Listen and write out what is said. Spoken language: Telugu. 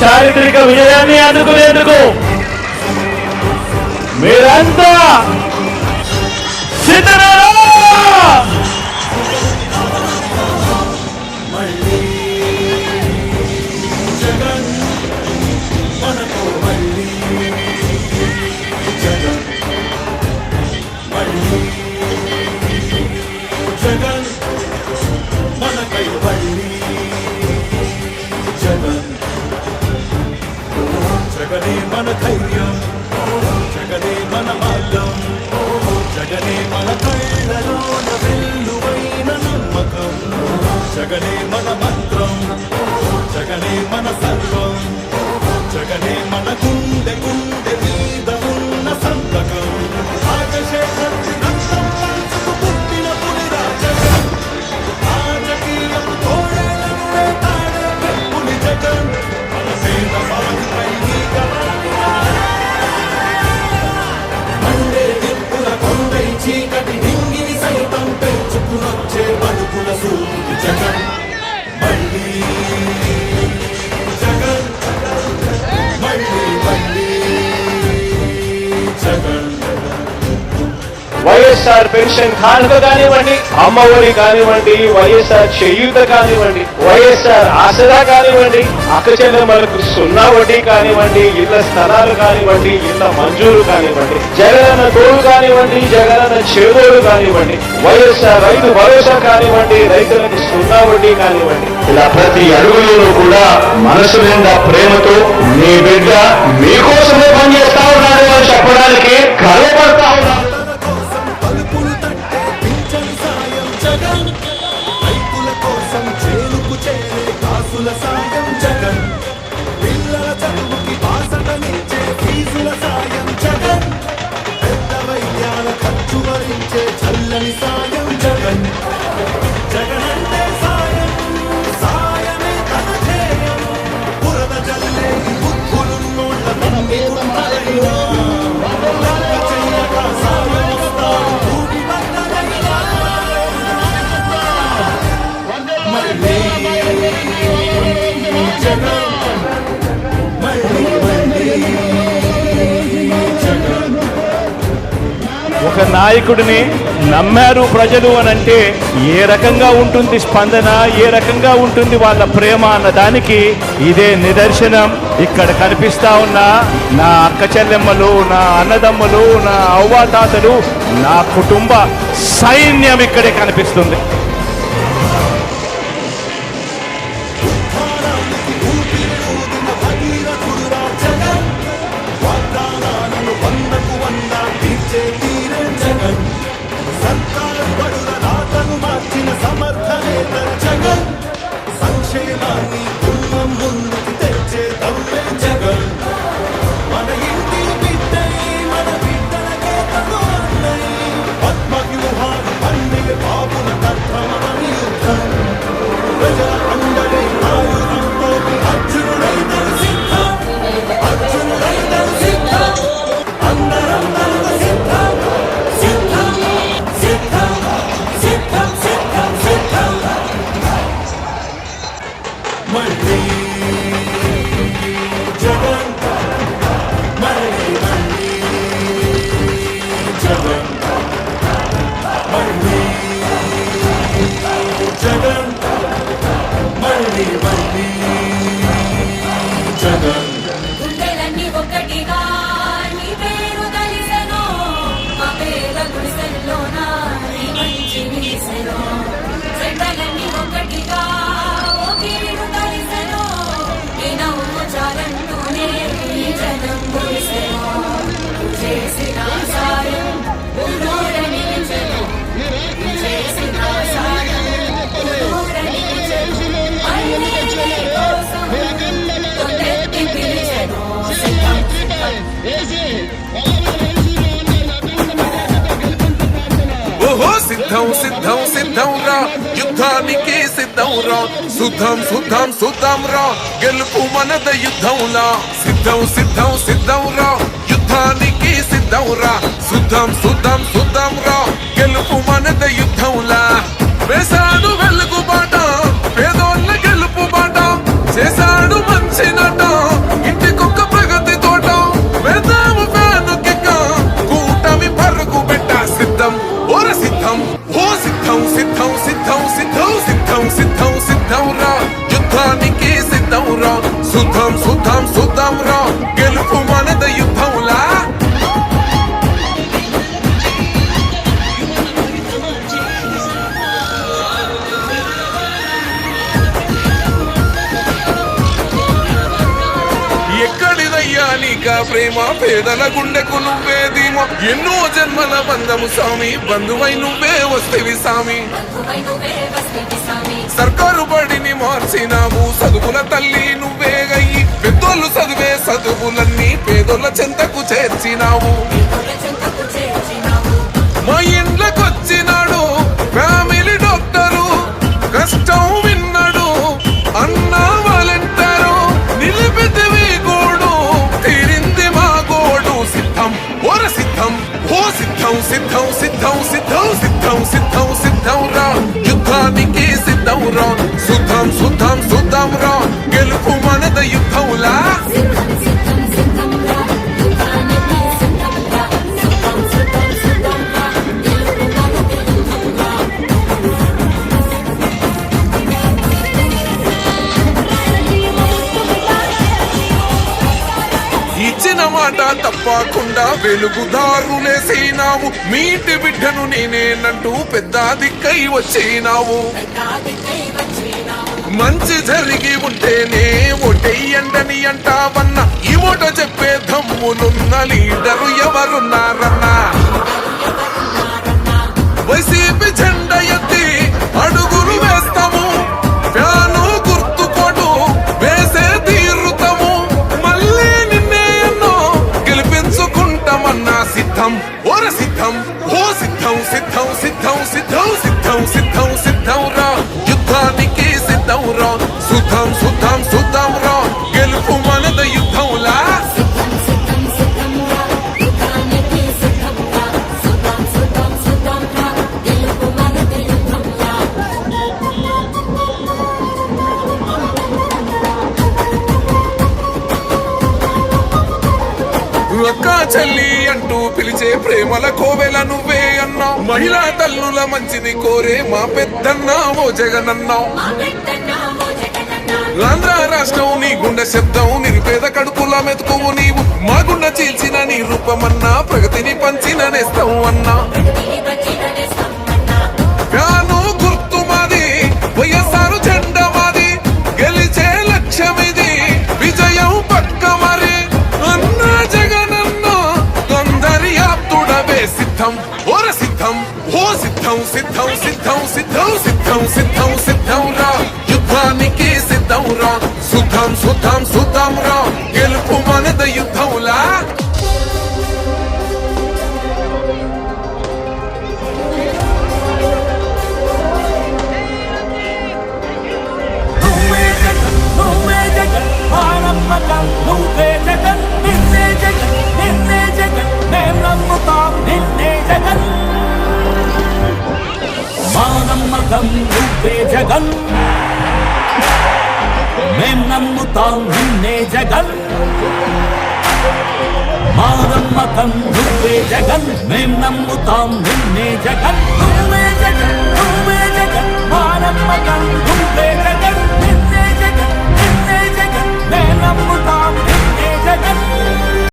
చారిత్రక విజయాన్ని అందుకునేందుకు మీరంతా సిద్ధమేనా? జగనే మన ధైర్యం, జగనే మన మార్గం, జగనే మన కళ్ళలోన వెల్లువైన నమ్మకం, జగనే మన మంత్రం, జగనే మన సర్వం, జగనే మన గుండె గుండె మీద ఉన్న సంతకం. రాజశేఖరుడి రక్తం పంచుకు పుట్టిన పులిరా జగన్, రాజకీయపు తోడేలను వేటాడే పెప్పులి జగన్, మన పేద బాధిపై చీకటి డింగిని సైతం పెంచుకునొచ్చే బతుకుల సూర్యుడి జగన్. మళ్ళీ జగన్, మళ్ళీ మళ్ళీ జగన్. వైఎస్ఆర్ పెన్షన్ కానుక కానివ్వండి, అమ్మఒడి కానివ్వండి, వైఎస్ఆర్ చేయూత కానివ్వండి, వైఎస్ఆర్ ఆసరా కానివ్వండి, అక్కచెల్లెమ్మలకు 0 వడ్డీ కానివ్వండి, ఇళ్ల స్థలాలు కానివ్వండి, ఇళ్ల మంజూరు కానివ్వండి, జగనన్న తోడు కానివ్వండి, జగనన్న చేదోడు కానివ్వండి, వైఎస్ఆర్ రైతు భరోసా కానివ్వండి, రైతులకు 0 వడ్డీ కానివ్వండి, ఇలా ప్రతి అడుగులోనూ కూడా మనసు నిండా ప్రేమతో మీ బిడ్డ మీకోసమే పనిచేస్తా ఉన్నాడు అని చెప్పడానికి గర్వపడతా ఉన్నాడు. సాయం జగన్, పిల్లల చదువుకి బాసటనిచ్చే ఫీజుల సాయం జగన్, పెద్ద వైద్యాల ఖర్చు భరించే చల్లని సాయం జగన్. జగన్ అంటే సాయం, సాయమే తన ధ్యేయం, బురద జల్లే బుద్ధులున్నోళ్ళ తన మీద చెయ్యక సాయం వస్తాడు భూమి బద్దలైనా. మళ్ళీ ఒక నాయకుడిని నమ్మారు ప్రజలు అనంటే ఏ రకంగా ఉంటుంది స్పందన, ఏ రకంగా ఉంటుంది వాళ్ళ ప్రేమ అన్న దానికి ఇదే నిదర్శనం. ఇక్కడ కనిపిస్తా ఉన్న నా అక్క చెల్లెమ్మలు, నా అన్నదమ్ములు, నా అవ్వాతాతలు, నా కుటుంబ సైన్యం ఇక్కడే కనిపిస్తుంది. సంక్షేమాన్ని ముందుకు తెచ్చే దమ్మే జగన్. మన ఇంటి బిడ్డై, మన బిడ్డలకే తను అన్నై, పద్మ వ్యూహాలు పండిగ బాబుల కర్తమని యుద్ధం, ప్రజల అండలే ఆయుధంతో అర్జునుడైతను సిద్ధం, అర్జునుడైతను సిద్ధం, అందరందరూ సిద్ధం, సిద్ధం సిద్ధం సిద్ధం సిద్ధం సిద్ధం. మళ్ళీ జగన్, మళ్ళీ మళ్ళీ జగన్, మళ్ళీ జగన్, మళ్ళీ మళ్ళీ జగన్. గుండెలన్నీ ఒక్కటిగా నీ పేరు తలిసెను, మా పేద గుడిసెల్లోన నీ మంచి వీసెను. చెడ్డలన్నీ ఒక్కటిగా ఓ పేరు తలిసెను, నీ నవ్వు చాలంటూనే నీ జనం గుడిసెను. చేసిన సాయం ఊరూర నిలిచెను, చేసిన సాయం ఊరూర నిలిచెను. అన్నీ నీ కోసం కొండెత్తి పిలిచెను. ఓహో సిద్ధం సిద్ధం సిద్ధం రా, యుద్ధానికి సిద్ధం రా, సుద్ధం సుద్ధం సుద్ధం రా, గెలుపు మనద యుద్ధంలా. సిద్ధం సిద్ధం సిద్ధం రా, యుద్ధానికి సిద్ధం రా, సుద్ధం సుద్ధం సుద్ధం రా, గెలుపు మనద యుద్ధంలా. వేశాడు వెలుగు బాట, పేదోళ్ళ గెలుపు బాట, చేశాడు మంచి నట, సిద్ధం ఓర సిద్ధం ఓ సిద్ధం సిద్ధం సిద్ధం సిద్ధం సిద్ధం సిద్ధం సిద్ధం రా యుద్ధానికి సిద్ధం రా సుద్ధం సుద్ధం సుద్ధం రా గెలుపు మనద యుద్ధంలా ఎక్కడిదయ్యా నీకా ప్రేమ పేదల గుండెకు నువ్వే ధీమా ఎన్నో జన్మల బంధము స్వామి బంధువై నువ్వే వస్తేవి స్వామి సర్కారు బడిని మార్చినావు చదువుల తల్లి నువ్వే గయ్యి పెద్దోళ్ళు చదివే చదువులన్నీ పేదోళ్ళ చెంతకు చేర్చినావు మా ఇండ్లకొచ్చినాడు ఫ్యామిలీ డాక్టరు కష్టం విన్నాడు అన్నా వాలంటారు నిలిపితివి గోడు తీరింది మా గోడు సిద్ధం ఓర సిద్ధం ఓ సిద్ధం సిద్ధం సిద్ధం సిద్ధం సిద్ధం సిద్ధం సిద్ధం రా యుద్ధానికి సిద్ధం రా సుద్ధం సుద్ధం సుద్ధం రా గెలుపు మనద యుద్ధంలా ఇచ్చిన మాట తప్పకుండా వెలుగుదారులేసినావు మీటి బిడ్డను నేనేనంటూ పెద్ద దిక్కై వచ్చినావు మంచి జరిగి ఉంటేనే ఓటెయ్యండని అంటావన్నా ఈ ఓట చెప్పే దమ్ములున్న లీడరు ఎవరున్నారన్నా వైసీపీ జెండా ఎత్తి అడుగులు వేస్తాము ఫ్యాను గుర్తుకోటు వేసే తీరుతాము మళ్ళీ నిన్నే ఎన్నో గెలిపించుకుంటామన్నా సిద్ధం ఓర సిద్ధం ఓ సిద్ధం సిద్ధం సిద్ధం సిద్ధం సిద్ధం సిద్ధం సిద్ధం రా యుద్ధానికి సిద్ధం రా సుద్ధం సుద్ధం సుద్ధం రా గెలుపు మనద యుద్ధంలా అక్క చెల్లి అంటూ పిలిచే ప్రేమల కోవెల నువ్వే అన్నావు మహిళా తల్లుల మంచిని కోరే మా పెద్దన్న ఓ జగనన్నావు ఆంధ్ర రాష్ట్రం నీ గుండె శబ్దం నిరుపేద కడుపుల మెతుకువు నీవు మా గుండె చీల్చిన నీ రూపమన్నా ప్రగతిని పంచిన నేస్తావు అన్నా ఫ్యాను గుర్తు మాది వైఎస్ఆర్ జెండా మాది గెలిచే లక్ష్యమిది విజయం పక్క మరి అన్నా జగనన్న కొందరి ఆప్తుడవే సిద్ధం ఓర సిద్ధం ఓ సిద్ధం సిద్ధం సిద్ధం సిద్ధం సిద్ధం సిద్ధం సిద్ధం రా యుద్ధానికి సిద్ధం రా సుద్ధం సుద్ధం సుద్ధం రా గెలుపు మనద యుద్ధంలా నువ్వే జగన్ మా నమ్మకం నువ్వే జగన్ నిన్నే జగన్ నిన్నే జగన్ మేం నమ్ముతాం నిన్నే జగన్ మా నమ్మకం నువ్వే జగన్ మేం నమ్ముతాం నిన్నే జగన్ మా నమ్మకం నువ్వే జగన్ మేం నమ్ముతాం నిన్నే జగన్ నువ్వే